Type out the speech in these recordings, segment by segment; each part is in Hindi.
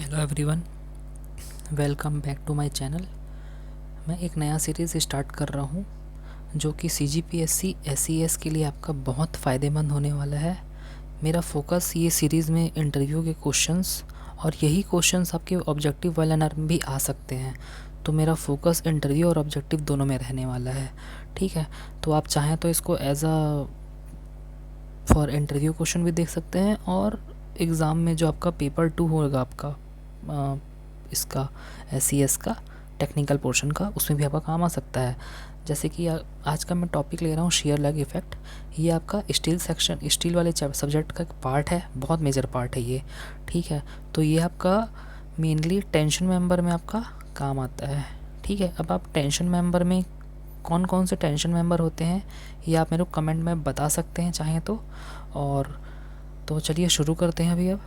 Hello everyone, welcome back to my channel. मैं एक नया सीरीज़ स्टार्ट कर रहा हूँ जो कि CGPSC SES के लिए आपका बहुत फ़ायदेमंद होने वाला है। मेरा फोकस ये सीरीज़ में इंटरव्यू के क्वेश्चंस और यही क्वेश्चंस आपके ऑब्जेक्टिव वाले में भी आ सकते हैं, तो मेरा फोकस इंटरव्यू और ऑब्जेक्टिव दोनों में रहने वाला है। ठीक है, तो आप चाहें तो इसको as a for interview question भी देख सकते हैं और एग्ज़ाम में जो आपका पेपर 2 होगा आपका इसका SES का टेक्निकल पोर्शन का, उसमें भी आपका काम आ सकता है। जैसे कि आज का मैं टॉपिक ले रहा हूँ शेयर लैग इफ़ेक्ट। ये आपका स्टील वाले सब्जेक्ट का एक पार्ट है, बहुत मेजर पार्ट है ये। ठीक है, तो ये आपका मेनली टेंशन मेंबर में आपका काम आता है। ठीक है, अब आप टेंशन मेंबर में कौन कौन से टेंशन मेंबर होते हैं ये आप मेरे को कमेंट में बता सकते हैं चाहें तो। और तो चलिए शुरू करते हैं अभी। अब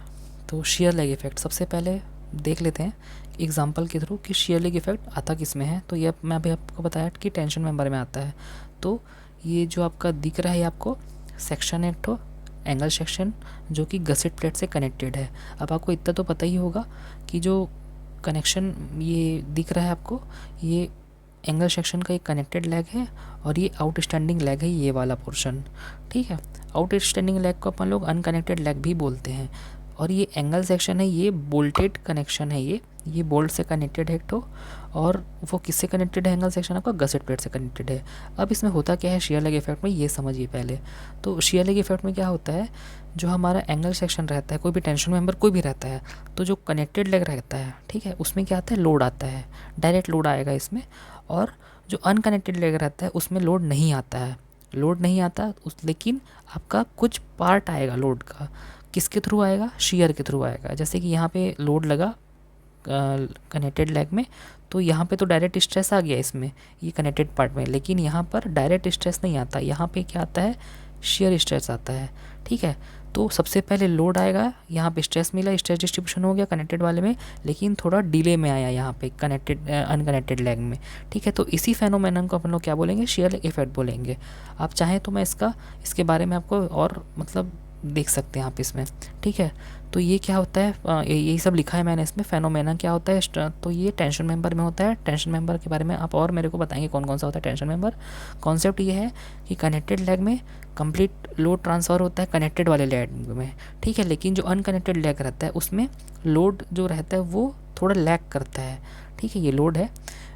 तो शेयर लैग इफ़ेक्ट सबसे पहले देख लेते हैं एग्जांपल के थ्रू कि शेयर लैग इफ़ेक्ट आता किस में है। तो ये मैं अभी आपको बताया कि टेंशन मेंबर में आता है। तो ये जो आपका दिख रहा है आपको सेक्शन एक ठो एंगल सेक्शन जो कि गसेट प्लेट से कनेक्टेड है। अब आपको इतना तो पता ही होगा कि जो कनेक्शन ये दिख रहा है आपको, ये एंगल सेक्शन का एक कनेक्टेड लेग है और ये आउटस्टैंडिंग लेग है, ये वाला पोर्शन। ठीक है, आउटस्टैंडिंग लेग को अपन लोग अनकनेक्टेड लेग भी बोलते हैं। और ये एंगल सेक्शन है, ये बोल्टेड कनेक्शन है, ये बोल्ट से कनेक्टेड है एक तो। और वो किससे कनेक्टेड है एंगल सेक्शन आपका गसेट प्लेट से कनेक्टेड है। अब इसमें होता क्या है शेयर लेग इफेक्ट में, ये समझिए पहले। तो शेयर लेग इफेक्ट में क्या होता है, जो हमारा एंगल सेक्शन रहता है, कोई भी टेंशन मेंबर कोई भी रहता है, तो जो कनेक्टेड लेग रहता है, ठीक है, उसमें क्या आता है, लोड आता है, डायरेक्ट लोड आएगा इसमें। और जो अनकनेक्टेड लेग रहता है उसमें लोड नहीं आता है, लोड नहीं आता लेकिन आपका कुछ पार्ट आएगा लोड का। किसके थ्रू आएगा, शेयर के थ्रू आएगा। जैसे कि यहाँ पे लोड लगा कनेक्टेड लेग में, तो यहाँ पे तो डायरेक्ट स्ट्रेस आ गया इसमें, ये कनेक्टेड पार्ट में, लेकिन यहाँ पर डायरेक्ट स्ट्रेस नहीं आता, यहाँ पे क्या आता है, शेयर स्ट्रेस आता है। ठीक है, तो सबसे पहले लोड आएगा, यहाँ पे स्ट्रेस मिला, स्ट्रेस डिस्ट्रीब्यूशन हो गया कनेक्टेड वाले में, लेकिन थोड़ा डिले में आया यहाँ पे कनेक्टेड अनकनेक्टेड लेग में। ठीक है, तो इसी फेनोमेनन को अपन लोग क्या बोलेंगे, शेयर इफेक्ट बोलेंगे। आप चाहें तो मैं इसके बारे में आपको और मतलब देख सकते हैं आप इसमें। ठीक है, तो ये क्या होता है, यही सब लिखा है मैंने इसमें, फेनोमेना क्या होता है। तो ये टेंशन मेंबर में होता है। टेंशन मेंबर के बारे में आप और मेरे को बताएंगे कौन कौन सा होता है टेंशन मेंबर। कॉन्सेप्ट ये है कि कनेक्टेड लेग में कंप्लीट लोड ट्रांसफ़र होता है कनेक्टेड वाले लेग में। ठीक है, लेकिन जो अनकनेक्टेड लेग रहता है उसमें लोड जो रहता है वो थोड़ा लैग करता है। ठीक है, ये लोड है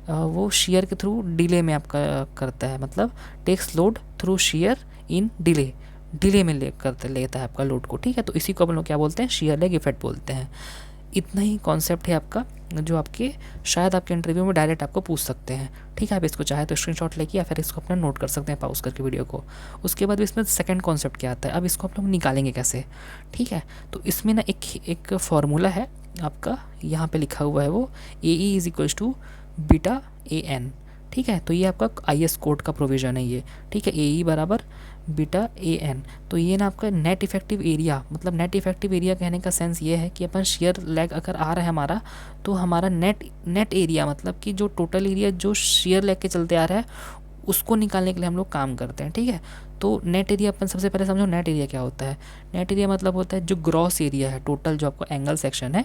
वो शेयर के थ्रू डिले में आपका करता है, मतलब takes load through share in delay में लेता है आपका लोड को। ठीक है, तो इसी को अपन लोग क्या बोलते हैं, शेयर लेग इफेक्ट बोलते हैं। इतना ही कॉन्सेप्ट है आपका, जो आपके शायद आपके इंटरव्यू में डायरेक्ट आपको पूछ सकते हैं। ठीक है, आप इसको चाहे तो स्क्रीनशॉट लेके या फिर इसको अपना नोट कर सकते हैं पॉज करके वीडियो को। उसके बाद इसमें सेकंड कॉन्सेप्ट क्या आता है, अब इसको आप लोग निकालेंगे कैसे। ठीक है, तो इसमें ना एक फार्मूला है आपका, यहाँ पे लिखा हुआ है वो AE is equals to beta AN। ठीक है, तो ये आपका IS कोड का प्रोविज़न है ये। ठीक है, AE बराबर बीटा AN। तो ये ना आपका नेट इफेक्टिव एरिया, मतलब नेट इफेक्टिव एरिया कहने का सेंस ये है कि अपन शेयर लेग अगर आ रहा है हमारा, तो हमारा नेट एरिया मतलब कि जो टोटल एरिया जो शेयर लेग के चलते आ रहा है उसको निकालने के लिए हम लोग काम करते हैं। ठीक है, तो नेट एरिया अपन सबसे पहले समझो नेट एरिया क्या होता है। नेट एरिया मतलब होता है जो ग्रॉस एरिया है टोटल, जो आपका एंगल सेक्शन है।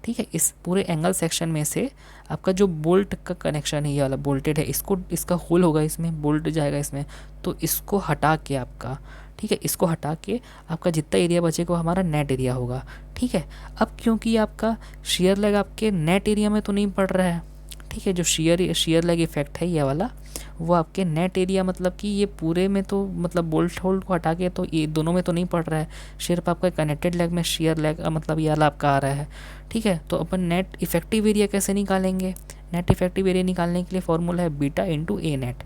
ठीक है, इस पूरे एंगल सेक्शन में से आपका जो बोल्ट का कनेक्शन है, ये वाला बोल्टेड है, इसका होल होगा, इसमें बोल्ट जाएगा इसमें, तो इसको हटा के आपका, ठीक है, इसको हटा के आपका जितना एरिया बचेगा वो हमारा नेट एरिया होगा। ठीक है, अब क्योंकि आपका शेयर लेग आपके नेट एरिया में तो नहीं पड़ रहा है। ठीक है, जो शेयर लेग इफेक्ट है ये वाला, वो आपके नेट एरिया मतलब कि ये पूरे में तो मतलब बोल्ट होल्ड को हटा के तो ये दोनों में तो नहीं पड़ रहा है, सिर्फ आपका कनेक्टेड लेग में शेयर लेग मतलब ये वाला आपका आ रहा है। ठीक है, तो अपन नेट इफेक्टिव एरिया कैसे निकालेंगे, नेट इफेक्टिव एरिया निकालने के लिए फॉर्मूला है बीटा इंटू ए नेट।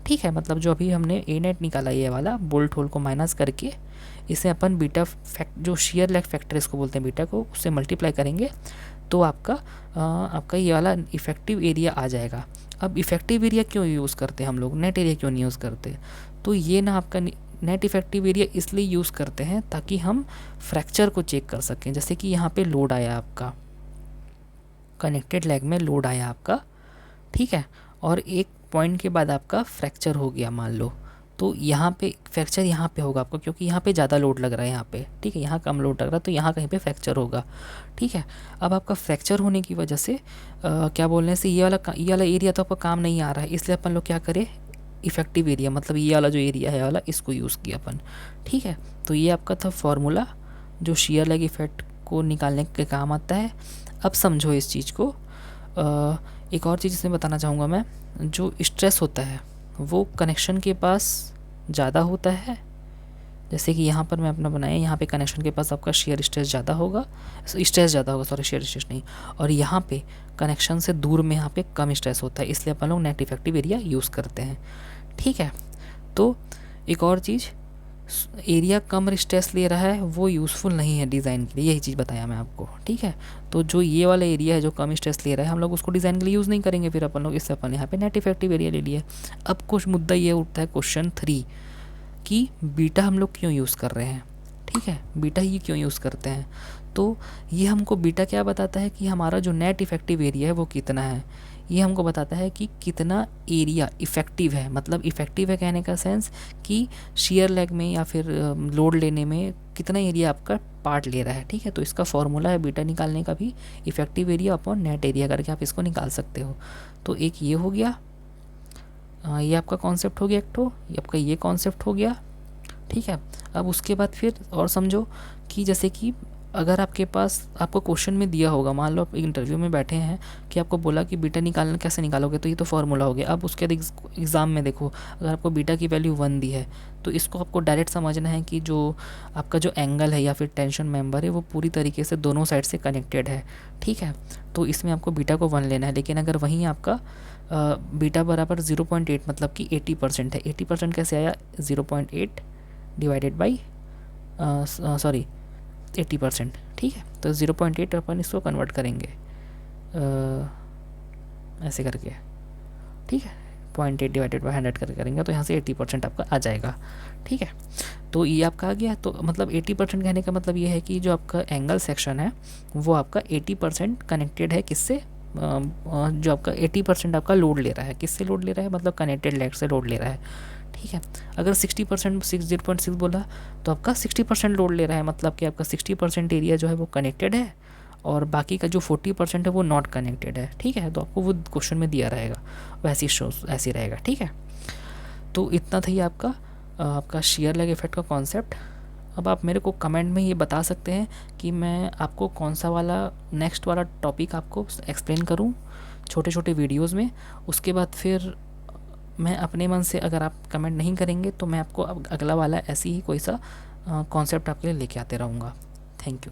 ठीक है, मतलब जो अभी हमने ए नेट निकाला ये वाला बोल्ट होल को माइनस करके, इसे अपन बीटा फैक्ट जो शेयर लेग फैक्टर इसको बोलते हैं बीटा को, उससे मल्टीप्लाई करेंगे तो आपका ये वाला इफेक्टिव एरिया आ जाएगा। अब इफेक्टिव एरिया क्यों यूज़ करते हैं हम लोग, नेट एरिया क्यों नहीं यूज़ करते, तो ये ना आपका नेट इफेक्टिव एरिया इसलिए यूज़ करते हैं ताकि हम फ्रैक्चर को चेक कर सकें। जैसे कि यहाँ पे लोड आया आपका, कनेक्टेड लेग में लोड आया आपका, ठीक है, और एक पॉइंट के बाद आपका फ्रैक्चर हो गया मान लो, तो तो यहाँ पे फ्रैक्चर यहाँ पे होगा आपको, क्योंकि यहाँ पे ज़्यादा लोड लग रहा है यहाँ पे, ठीक है, यहाँ कम लोड लग रहा है तो यहाँ कहीं पे फ्रैक्चर होगा, ठीक है। अब आपका फ्रैक्चर होने की वजह से क्या बोलने से ये वाला एरिया तो आपका काम नहीं आ रहा है, इसलिए अपन लोग क्या करें, इफेक्टिव एरिया मतलब ये वाला जो एरिया है वाला, इसको यूज़ किया अपन, ठीक है। तो ये आपका था फॉर्मूला जो शियर लेग इफेक्ट को निकालने के काम आता है। अब समझो इस चीज़ को। एक और चीज़ इसमें बताना चाहूँगा मैं, जो स्ट्रेस होता है वो कनेक्शन के पास ज़्यादा होता है, जैसे कि यहाँ पर मैं अपना बनाया, यहाँ पे कनेक्शन के पास आपका शेयर स्ट्रेस ज़्यादा होगा, सॉरी शेयर स्ट्रेस नहीं, और यहाँ पे कनेक्शन से दूर में यहाँ पे कम स्ट्रेस होता है, इसलिए अपन लोग नेट इफेक्टिव एरिया यूज़ करते हैं, ठीक है। तो एक और चीज़, एरिया कम स्ट्रेस ले रहा है वो यूज़फुल नहीं है डिज़ाइन के लिए, यही चीज़ बताया मैं आपको, ठीक है। तो जो ये वाला एरिया है जो कम स्ट्रेस ले रहा है, हम लोग उसको डिज़ाइन के लिए यूज़ नहीं करेंगे फिर अपन लोग, इससे अपन यहाँ पे नेट इफेक्टिव एरिया ले लिया। अब कुछ मुद्दा ये उठता है क्वेश्चन 3 कि बीटा हम लोग क्यों यूज़ कर रहे हैं, ठीक है, बीटा ही क्यों यूज़ करते हैं। तो ये हमको बीटा क्या बताता है कि हमारा जो नेट इफेक्टिव एरिया है वो कितना है, ये हमको बताता है कि कितना एरिया इफ़ेक्टिव है, मतलब इफ़ेक्टिव है कहने का सेंस कि शियर लेग में या फिर लोड लेने में कितना एरिया आपका पार्ट ले रहा है, ठीक है। तो इसका फॉर्मूला है बीटा निकालने का भी, effective area upon net area करके आप इसको निकाल सकते हो। तो एक ये हो गया, ये आपका कॉन्सेप्ट हो गया एक तो, ये आपका ये कॉन्सेप्ट हो गया, ठीक है। अब उसके बाद फिर और समझो कि जैसे कि अगर आपके पास आपको क्वेश्चन में दिया होगा, मान लो आप इंटरव्यू में बैठे हैं कि आपको बोला कि बीटा निकालना कैसे निकालोगे, तो ये तो फॉर्मूला हो गया। अब उसके बाद एग्ज़ाम में देखो, अगर आपको बीटा की वैल्यू 1 दी है तो इसको आपको डायरेक्ट समझना है कि जो आपका जो एंगल है या फिर टेंशन मेंबर है वो पूरी तरीके से दोनों साइड से कनेक्टेड है, ठीक है। तो इसमें आपको बीटा को 1 लेना है, लेकिन अगर वहीं आपका बीटा बराबर 0.8 मतलब कि 80% है, 80% कैसे आया, 0.8 डिवाइडेड बाई 80%, ठीक है। तो 0.8 अपन इसको कन्वर्ट करेंगे ऐसे करके, ठीक है, 0.8 डिवाइडेड बाई 100 करके करेंगे तो यहाँ से 80% आपका आ जाएगा, ठीक है। तो ये आपका आ गया। तो मतलब 80% कहने का मतलब ये है कि जो आपका एंगल सेक्शन है वो आपका 80% कनेक्टेड है किससे, जो आपका 80% आपका लोड ले रहा है, किससे लोड ले रहा है, मतलब कनेक्टेड लेग से लोड ले रहा है, ठीक है। अगर 60% 0.6 बोला तो आपका 60% लोड ले रहा है, मतलब कि आपका 60% एरिया जो है वो कनेक्टेड है और बाकी का जो 40% है वो नॉट कनेक्टेड है, ठीक है। तो आपको वो क्वेश्चन में दिया रहेगा, वैसे ऐसे रहेगा, ठीक है। तो इतना था ही आपका शियर लेग इफेक्ट का कॉन्सेप्ट। अब आप मेरे को कमेंट में ये बता सकते हैं कि मैं आपको कौन सा वाला नेक्स्ट वाला टॉपिक आपको एक्सप्लेन करूं छोटे छोटे वीडियोस में। उसके बाद फिर मैं अपने मन से, अगर आप कमेंट नहीं करेंगे तो मैं आपको अब अगला वाला ऐसी ही कोई सा कॉन्सेप्ट आपके लिए लेके आते रहूँगा। Thank you.